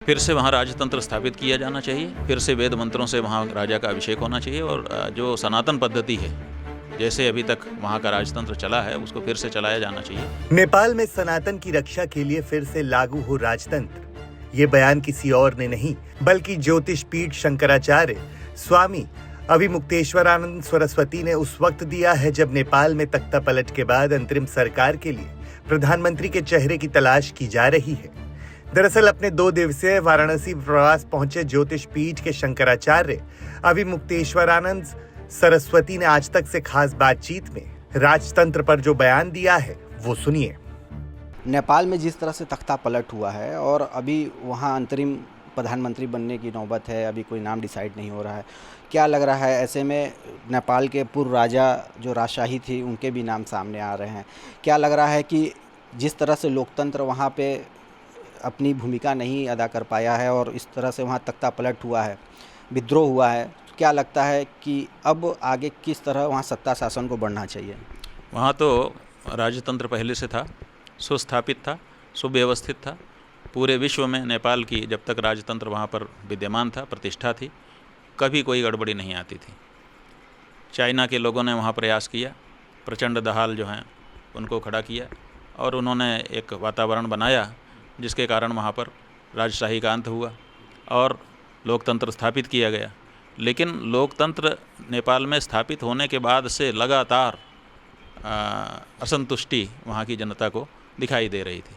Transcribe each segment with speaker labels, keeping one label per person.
Speaker 1: फिर से वहाँ राजतंत्र स्थापित किया जाना चाहिए, फिर से वेद मंत्रों से वहाँ राजा का अभिषेक होना चाहिए और जो सनातन पद्धति है, जैसे अभी तक वहाँ का राजतंत्र चला है, उसको फिर से चलाया जाना चाहिए।
Speaker 2: नेपाल में सनातन की रक्षा के लिए फिर से लागू हो राजतंत्र, ये बयान किसी और ने नहीं बल्कि ज्योतिष पीठ शंकराचार्य स्वामी अभिमुक्तेश्वरानंद सरस्वती ने उस वक्त दिया है जब नेपाल में तख्ता पलट के बाद अंतरिम सरकार के लिए प्रधानमंत्री के चेहरे की तलाश की जा रही है। दरअसल अपने 2 दिवसीय वाराणसी प्रवास पहुंचे ज्योतिष पीठ के शंकराचार्य अभिमुक्तेश्वरानंद सरस्वती ने आज तक से खास बातचीत में राजतंत्र पर जो बयान दिया है वो सुनिए।
Speaker 3: नेपाल में जिस तरह से तख्ता पलट हुआ है और अभी वहाँ अंतरिम प्रधानमंत्री बनने की नौबत है, अभी कोई नाम डिसाइड नहीं हो रहा है, क्या लग रहा है ऐसे में नेपाल के पूर्व राजा जो राजशाही थी उनके भी नाम सामने आ रहे हैं, क्या लग रहा है कि जिस तरह से लोकतंत्र वहाँ पे अपनी भूमिका नहीं अदा कर पाया है और इस तरह से वहाँ तख्ता पलट हुआ है, विद्रोह हुआ है, क्या लगता है कि अब आगे किस तरह वहाँ सत्ता शासन को बढ़ना चाहिए?
Speaker 1: वहाँ तो राजतंत्र पहले से था, सुस्थापित था, सुव्यवस्थित था। पूरे विश्व में नेपाल की जब तक राजतंत्र वहाँ पर विद्यमान था, प्रतिष्ठा थी, कभी कोई गड़बड़ी नहीं आती थी। चाइना के लोगों ने वहाँ प्रयास किया, प्रचंड दहाल जो हैं उनको खड़ा किया और उन्होंने एक वातावरण बनाया जिसके कारण वहाँ पर राजशाही का अंत हुआ और लोकतंत्र स्थापित किया गया। लेकिन लोकतंत्र नेपाल में स्थापित होने के बाद से लगातार असंतुष्टि वहाँ की जनता को दिखाई दे रही थी।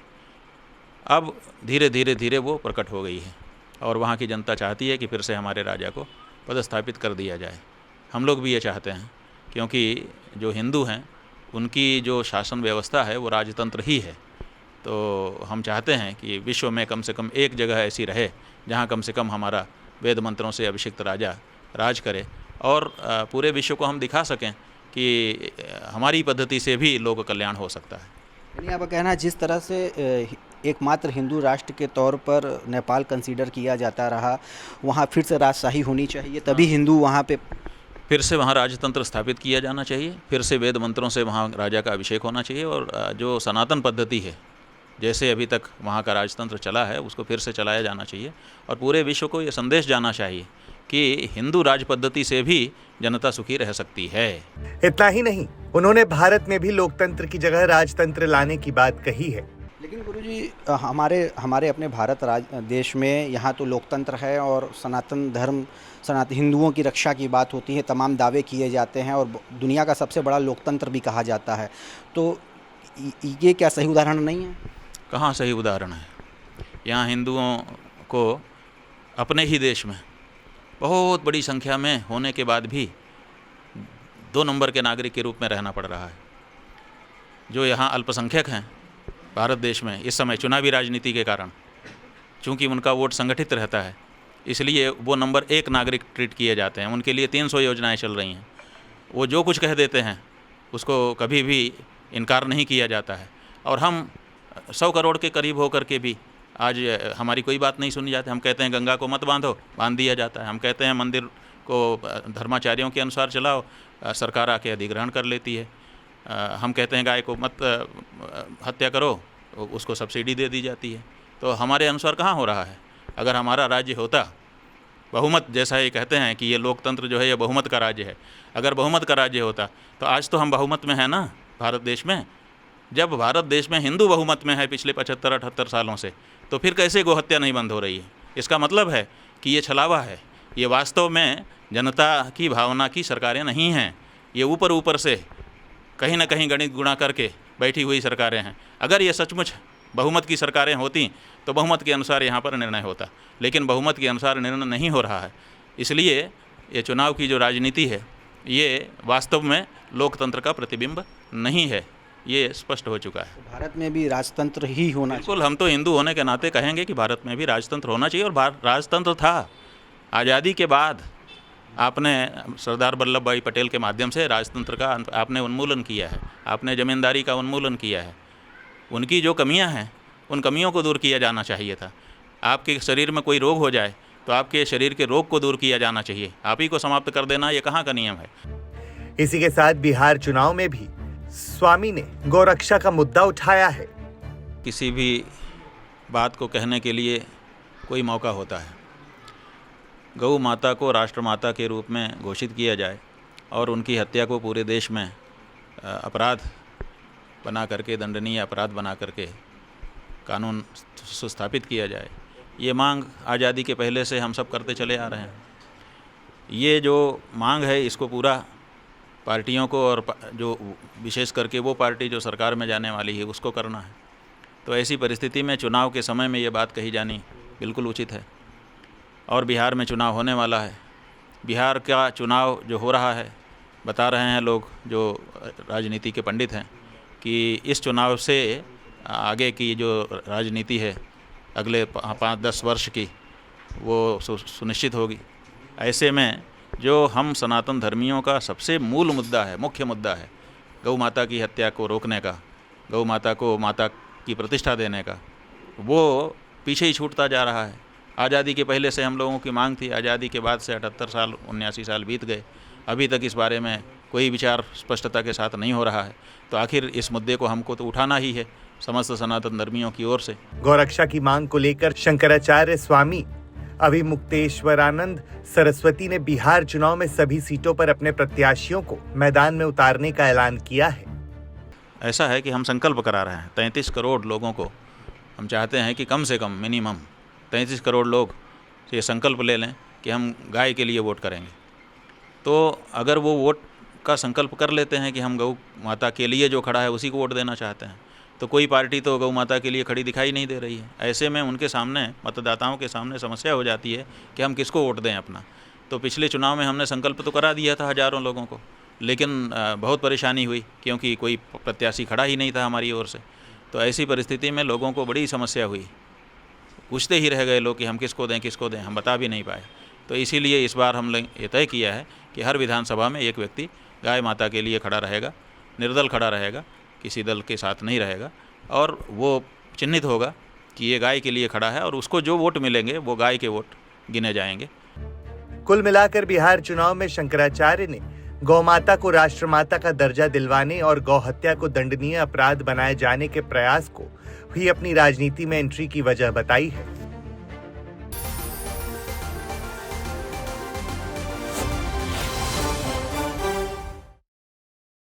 Speaker 1: अब धीरे धीरे वो प्रकट हो गई है और वहाँ की जनता चाहती है कि फिर से हमारे राजा को पदस्थापित कर दिया जाए। हम लोग भी ये चाहते हैं क्योंकि जो हिंदू हैं उनकी जो शासन व्यवस्था है वो राजतंत्र ही है। तो हम चाहते हैं कि विश्व में कम से कम एक जगह ऐसी रहे जहाँ कम से कम हमारा वेद मंत्रों से अभिषिक्त राजा राज करे और पूरे विश्व को हम दिखा सकें कि हमारी पद्धति से भी लोक कल्याण हो सकता है।
Speaker 3: यानी आपका कहना है जिस तरह से एकमात्र हिंदू राष्ट्र के तौर पर नेपाल कंसीडर किया जाता रहा, वहाँ फिर से राजशाही होनी चाहिए, तभी हिंदू वहाँ पे
Speaker 1: फिर से वहाँ राजतंत्र स्थापित किया जाना चाहिए, फिर से वेद मंत्रों से वहाँ राजा का अभिषेक होना चाहिए और जो सनातन पद्धति है, जैसे अभी तक वहाँ का राजतंत्र चला है, उसको फिर से चलाया जाना चाहिए और पूरे विश्व को ये संदेश जाना चाहिए कि हिंदू राज पद्धति से भी जनता सुखी रह सकती है।
Speaker 2: इतना ही नहीं, उन्होंने भारत में भी लोकतंत्र की जगह राजतंत्र लाने की बात कही है।
Speaker 3: लेकिन गुरुजी हमारे अपने भारत देश में यहाँ तो लोकतंत्र है और सनातन धर्म सनातन हिंदुओं की रक्षा की बात होती है, तमाम दावे किए जाते हैं और दुनिया का सबसे बड़ा लोकतंत्र भी कहा जाता है। तो ये क्या सही उदाहरण नहीं है?
Speaker 1: कहाँ सही उदाहरण है? यहाँ हिंदुओं को अपने ही देश में बहुत बड़ी संख्या में होने के बाद भी 2 नंबर के नागरिक के रूप में रहना पड़ रहा है। जो यहाँ अल्पसंख्यक हैं भारत देश में इस समय चुनावी राजनीति के कारण, चूँकि उनका वोट संगठित रहता है, इसलिए वो नंबर 1 नागरिक ट्रीट किए जाते हैं। उनके लिए 300 योजनाएं चल रही हैं। वो जो कुछ कह देते हैं उसको कभी भी इनकार नहीं किया जाता है और हम 100 करोड़ के करीब होकर के भी आज हमारी कोई बात नहीं सुनी जाती। हम कहते हैं गंगा को मत बांधो, बांध दिया जाता है। हम कहते हैं मंदिर को धर्माचार्यों के अनुसार चलाओ, सरकार आके अधिग्रहण कर लेती है। हम कहते हैं गाय को मत हत्या करो, उसको सब्सिडी दे दी जाती है। तो हमारे अनुसार कहाँ हो रहा है? अगर हमारा राज्य होता बहुमत, जैसा ये कहते हैं कि ये लोकतंत्र जो है ये बहुमत का राज्य है, अगर बहुमत का राज्य होता तो आज तो हम बहुमत में हैं ना भारत देश में। जब भारत देश में हिंदू बहुमत में है पिछले 75-78 सालों से, तो फिर कैसे गोहत्या नहीं बंद हो रही है? इसका मतलब है कि ये छलावा है। ये वास्तव में जनता की भावना की सरकारें नहीं हैं। ये ऊपर से कहीं ना कहीं गणित गुणा करके बैठी हुई सरकारें हैं। अगर ये सचमुच बहुमत की सरकारें होती तो बहुमत के अनुसार यहाँ पर निर्णय होता, लेकिन बहुमत के अनुसार निर्णय नहीं हो रहा है। इसलिए ये चुनाव की जो राजनीति है ये वास्तव में लोकतंत्र का प्रतिबिंब नहीं है, ये स्पष्ट हो चुका है।
Speaker 3: भारत में भी राजतंत्र ही होना चाहिए।
Speaker 1: बिल्कुल, हम तो हिंदू होने के नाते कहेंगे कि भारत में भी राजतंत्र होना चाहिए और राजतंत्र था। आज़ादी के बाद आपने सरदार वल्लभ भाई पटेल के माध्यम से राजतंत्र का आपने उन्मूलन किया है, आपने ज़मींदारी का उन्मूलन किया है। उनकी जो कमियां हैं उन कमियों को दूर किया जाना चाहिए था। आपके शरीर में कोई रोग हो जाए तो आपके शरीर के रोग को दूर किया जाना चाहिए। आप ही को समाप्त कर देना ये कहाँ का नियम है?
Speaker 2: इसी के साथ बिहार चुनाव में भी स्वामी ने गौरक्षा का मुद्दा उठाया है।
Speaker 1: किसी भी बात को कहने के लिए कोई मौका होता है। गौ माता को राष्ट्रमाता के रूप में घोषित किया जाए और उनकी हत्या को पूरे देश में अपराध बना करके, दंडनीय अपराध बना करके कानून सुस्थापित किया जाए, ये मांग आज़ादी के पहले से हम सब करते चले आ रहे हैं। ये जो मांग है इसको पूरा पार्टियों को और जो विशेष करके वो पार्टी जो सरकार में जाने वाली है उसको करना है। तो ऐसी परिस्थिति में चुनाव के समय में ये बात कही जानी बिल्कुल उचित है। और बिहार में चुनाव होने वाला है। बिहार का चुनाव जो हो रहा है, बता रहे हैं लोग जो राजनीति के पंडित हैं कि इस चुनाव से आगे की जो राजनीति है अगले 5-10 वर्ष की, वो सुनिश्चित होगी। ऐसे में जो हम सनातन धर्मियों का सबसे मूल मुद्दा है, मुख्य मुद्दा है, गौ माता की हत्या को रोकने का, गौ माता को माता की प्रतिष्ठा देने का, वो पीछे ही छूटता जा रहा है। आज़ादी के पहले से हम लोगों की मांग थी, आज़ादी के बाद से 78 साल 79 साल बीत गए, अभी तक इस बारे में कोई विचार स्पष्टता के साथ नहीं हो रहा है। तो आखिर इस मुद्दे को हमको तो उठाना ही है समस्त सनातन धर्मियों की ओर से।
Speaker 2: गौरक्षा की मांग को लेकर शंकराचार्य स्वामी अभिमुक्तेश्वरानंद सरस्वती ने बिहार चुनाव में सभी सीटों पर अपने प्रत्याशियों को मैदान में उतारने का ऐलान किया है।
Speaker 1: ऐसा है कि हम संकल्प करा रहे हैं 33 करोड़ लोगों को। हम चाहते हैं कि कम से कम मिनिमम 33 करोड़ लोग ये संकल्प ले लें कि हम गाय के लिए वोट करेंगे। तो अगर वो वोट का संकल्प कर लेते हैं कि हम गौ माता के लिए जो खड़ा है उसी को वोट देना चाहते हैं, तो कोई पार्टी तो गौ माता के लिए खड़ी दिखाई नहीं दे रही है। ऐसे में उनके सामने, मतदाताओं के सामने समस्या हो जाती है कि हम किसको वोट दें अपना। तो पिछले चुनाव में हमने संकल्प तो करा दिया था हज़ारों लोगों को, लेकिन बहुत परेशानी हुई क्योंकि कोई प्रत्याशी खड़ा ही नहीं था हमारी ओर से। तो ऐसी परिस्थिति में लोगों को बड़ी समस्या हुई, पूछते ही रह गए लोग कि हम किसको दें, हम बता भी नहीं पाए। तो इसीलिए इस बार हमने ये तय किया है कि हर विधानसभा में एक व्यक्ति गाय माता के लिए खड़ा रहेगा, निर्दल खड़ा रहेगा, किसी दल के साथ नहीं रहेगा, और वो चिन्हित होगा कि ये गाय के लिए खड़ा है और उसको जो वोट मिलेंगे वो गाय के वोट गिने जाएंगे।
Speaker 2: कुल मिलाकर बिहार चुनाव में शंकराचार्य ने गौमाता को राष्ट्रमाता का दर्जा दिलवाने और गौ हत्या को दंडनीय अपराध बनाए जाने के प्रयास को ही अपनी राजनीति में एंट्री की वजह बताई है।